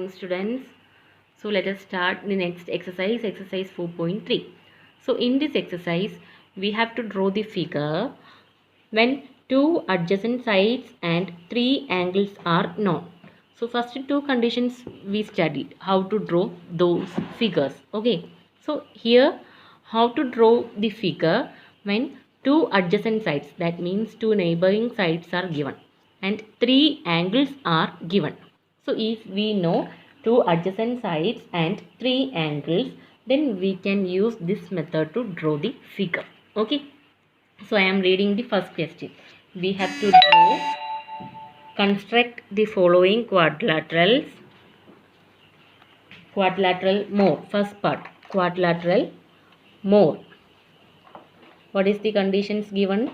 morning, students. So let us start the next exercise, exercise 4.3. So in this exercise, we have to draw the figure when two adjacent sides and three angles are known. So first two conditions we studied, how to draw those figures. Okay. So here, how to draw the figure when two adjacent sides, that means two neighboring sides are given and three angles are given. So if we know two adjacent sides and three angles, then we can use this method to draw the figure. Okay. So I am reading the first question. We have to construct the following quadrilaterals. Quadrilateral more. First part. Quadrilateral more. What is the conditions given?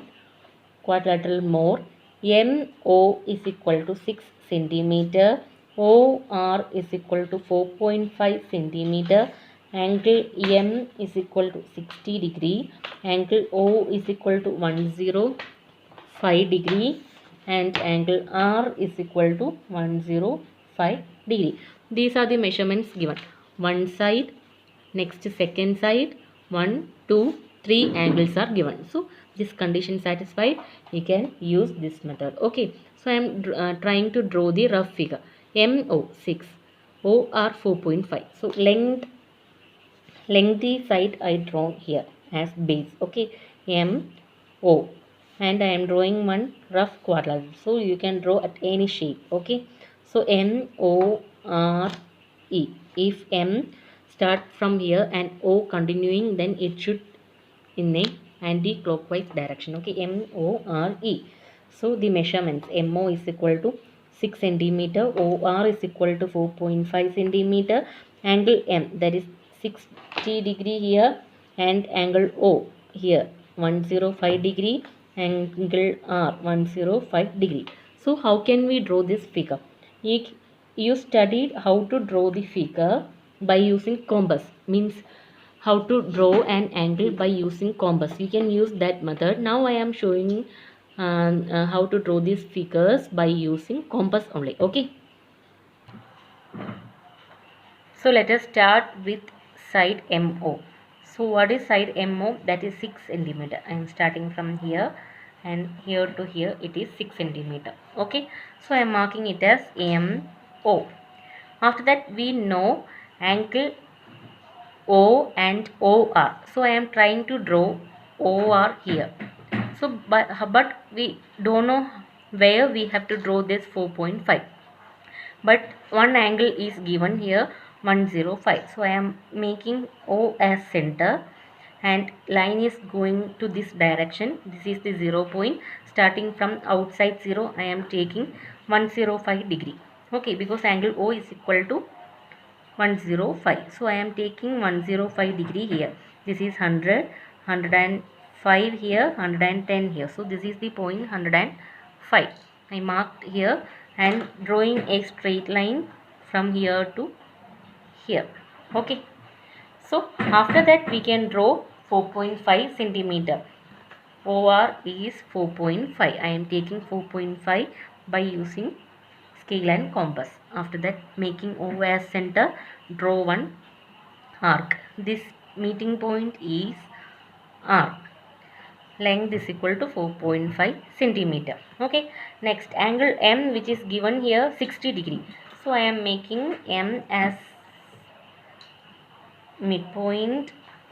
Quadrilateral more. MO is equal to 6 centimeter. OR is equal to 4.5 centimeter. Angle M is equal to 60 degree. Angle O is equal to 105 degree and angle R is equal to 105 degree. These are the measurements given. One side, next second side, 1, 2, 3 angles are given. So this condition satisfied, we can use this method. Okay. So I am trying to draw the rough figure. MO 6, OR 4.5. So lengthy side I drawn here as base. Okay. MO, and I am drawing one rough quadrilateral, so you can draw at any shape. Okay. So MORE, if M start from here and O continuing, then it should in a anti-clockwise direction. Okay. MORE. So the measurements, MO is equal to 6 centimeter, OR is equal to 4.5 centimeter, angle M, that is 60 degree here, and angle O here 105 degree, angle R 105 degree. So how can we draw this figure? You studied how to draw the figure by using compass, means how to draw an angle by using compass. You can use that method. Now I am showing how to draw these figures by using compass only. Okay. So let us start with side MO. So what is side MO? That is 6 centimeter. I am starting from here and here to here it is 6 centimeter. Okay. So I am marking it as MO. After that we know angle O and OR. So I am trying to draw OR here. So but we don't know where we have to draw this 4.5. But one angle is given here 105. So I am making O as center and line is going to this direction. This is the 0 point. Starting from outside 0, I am taking 105 degree. Okay, because angle O is equal to 105. So I am taking 105 degree here. This is 100, 105 here, 110 here. So this is the point 105. I marked here and drawing a straight line from here to here. Okay. So after that we can draw 4.5 centimeter. OR is 4.5. I am taking 4.5 by using scale and compass. After that, making O as center, draw one arc. This meeting point is arc. Length is equal to 4.5 centimeter. Okay. Next, angle M, which is given here 60 degree. So I am making M as midpoint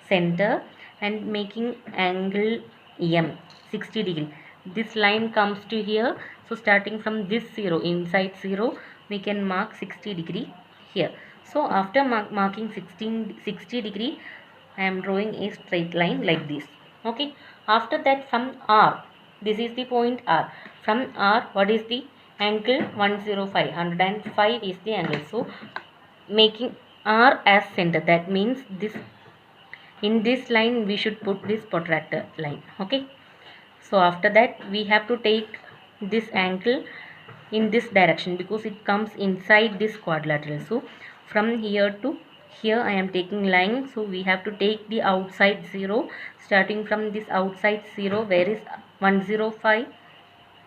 center and making angle M 60 degree. This line comes to here. So starting from this 0, inside 0, we can mark 60 degree here. So after marking 60 degree, I am drawing a straight line like this. Okay. After that, from R, this is the point R. From R, what is the angle? 105. 105 is the angle. So making R as center, that means this, in this line we should put this protractor line. Okay. So after that we have to take this angle in this direction because it comes inside this quadrilateral. So from here to here I am taking line. So we have to take the outside 0. Starting from this outside 0, where is 105?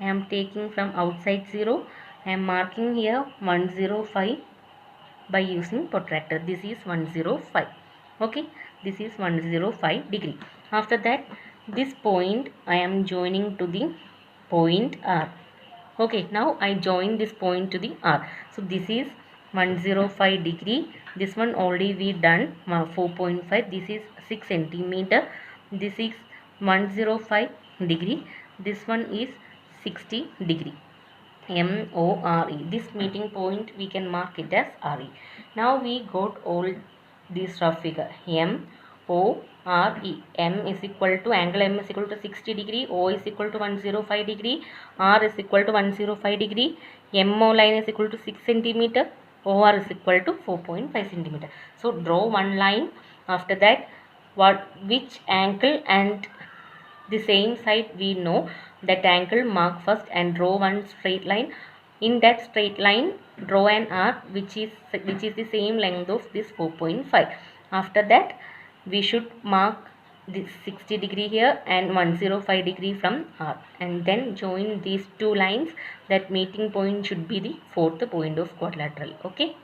I am taking from outside 0. I am marking here 105 by using protractor. This is 105. Okay, this is 105 degree. After that, this point I am joining to the point R. Okay, now I join this point to the R. So this is 105 degree. This one already we done 4.5. This is 6 centimeter. This is 105 degree. This one is 60 degree. MORE. This meeting point we can mark it as RE. Now we got all this rough figure. MORE. M is equal to, angle M is equal to 60 degree. O is equal to 105 degree. R is equal to 105 degree. MO line is equal to 6 centimeter. OR is equal to 4.5 centimeter. So draw one line. After that, which angle and the same side we know that angle, mark first and draw one straight line. In that straight line, draw an arc which is the same length of this 4.5. After that, we should mark this 60 degree here and 105 degree from R, and then join these two lines. That meeting point should be the fourth point of quadrilateral. Okay.